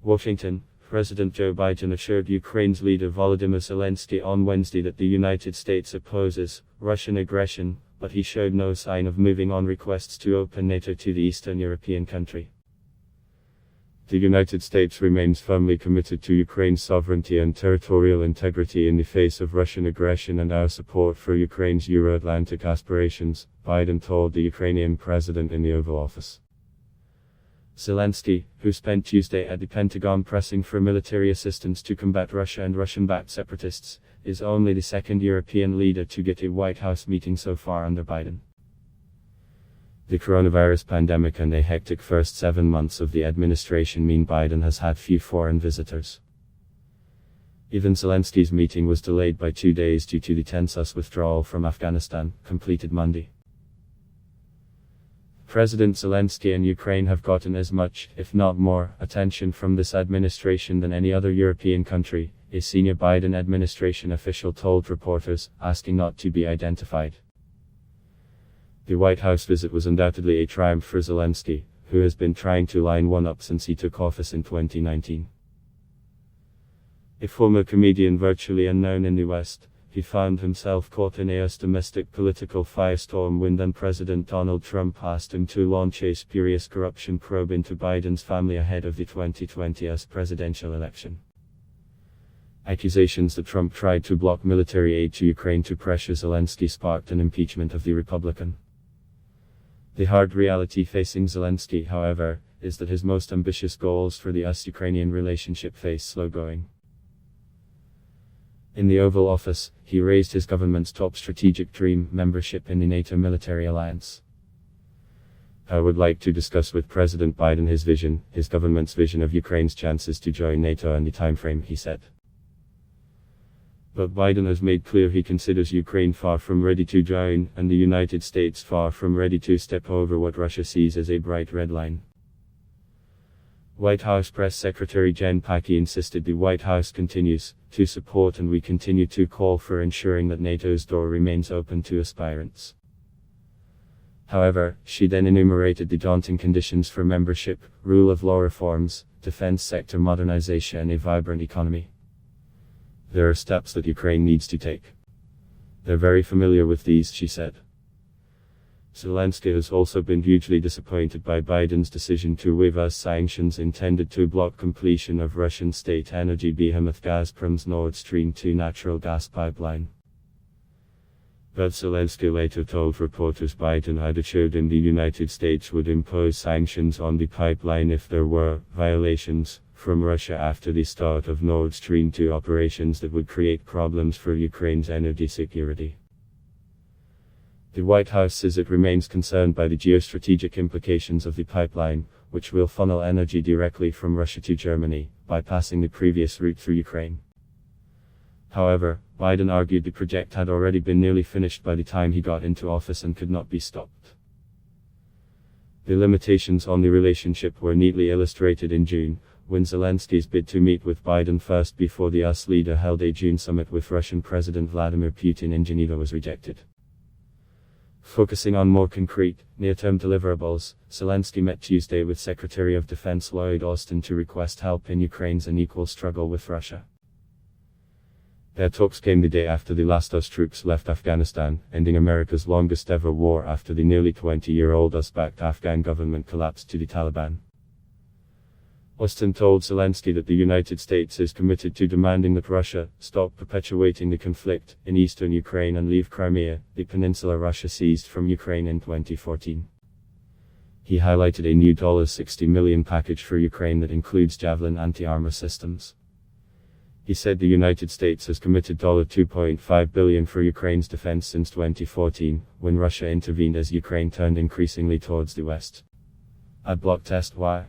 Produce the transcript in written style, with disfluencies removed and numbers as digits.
Washington, President Joe Biden assured Ukraine's leader Volodymyr Zelensky on Wednesday that the United States opposes Russian aggression, but he showed no sign of moving on requests to open NATO to the Eastern European country. The United States remains firmly committed to Ukraine's sovereignty and territorial integrity in the face of Russian aggression and our support for Ukraine's Euro-Atlantic aspirations, Biden told the Ukrainian president in the Oval Office. Zelensky, who spent Tuesday at the Pentagon pressing for military assistance to combat Russia and Russian-backed separatists, is only the second European leader to get a White House meeting so far under Biden. The coronavirus pandemic and a hectic first 7 months of the administration mean Biden has had few foreign visitors. Even Zelensky's meeting was delayed by 2 days due to the tense withdrawal from Afghanistan, completed Monday. President Zelensky and Ukraine have gotten as much, if not more, attention from this administration than any other European country, a senior Biden administration official told reporters, asking not to be identified. The White House visit was undoubtedly a triumph for Zelensky, who has been trying to line one up since he took office in 2019. A former comedian virtually unknown in the West, he found himself caught in a domestic political firestorm when then-President Donald Trump asked him to launch a spurious corruption probe into Biden's family ahead of the 2020 US presidential election. Accusations that Trump tried to block military aid to Ukraine to pressure Zelensky sparked an impeachment of the Republican. The hard reality facing Zelensky, however, is that his most ambitious goals for the US-Ukrainian relationship face slow going. In the Oval Office, he raised his government's top strategic dream, membership in the NATO military alliance. I would like to discuss with President Biden his government's vision of Ukraine's chances to join NATO and the timeframe, he said. But Biden has made clear he considers Ukraine far from ready to join, and the United States far from ready to step over what Russia sees as a bright red line. White House Press Secretary Jen Psaki insisted the White House continues to support and we continue to call for ensuring that NATO's door remains open to aspirants. However, she then enumerated the daunting conditions for membership, rule of law reforms, defense sector modernization and a vibrant economy. There are steps that Ukraine needs to take. They're very familiar with these, she said. Zelensky has also been hugely disappointed by Biden's decision to waive US sanctions intended to block completion of Russian state energy behemoth Gazprom's Nord Stream 2 natural gas pipeline. But Zelensky later told reporters Biden had assured him the United States would impose sanctions on the pipeline if there were violations from Russia after the start of Nord Stream 2 operations that would create problems for Ukraine's energy security. The White House says it remains concerned by the geostrategic implications of the pipeline, which will funnel energy directly from Russia to Germany, bypassing the previous route through Ukraine. However, Biden argued the project had already been nearly finished by the time he got into office and could not be stopped. The limitations on the relationship were neatly illustrated in June, when Zelensky's bid to meet with Biden first before the US leader held a June summit with Russian President Vladimir Putin in Geneva was rejected. Focusing on more concrete, near-term deliverables, Zelensky met Tuesday with Secretary of Defense Lloyd Austin to request help in Ukraine's unequal struggle with Russia. Their talks came the day after the last US troops left Afghanistan, ending America's longest ever war after the nearly 20-year-old US-backed Afghan government collapsed to the Taliban. Austin told Zelensky that the United States is committed to demanding that Russia stop perpetuating the conflict in eastern Ukraine and leave Crimea, the peninsula Russia seized from Ukraine in 2014. He highlighted a new $60 million package for Ukraine that includes Javelin anti-armor systems. He said the United States has committed $2.5 billion for Ukraine's defense since 2014, when Russia intervened as Ukraine turned increasingly towards the west. Ad block test why?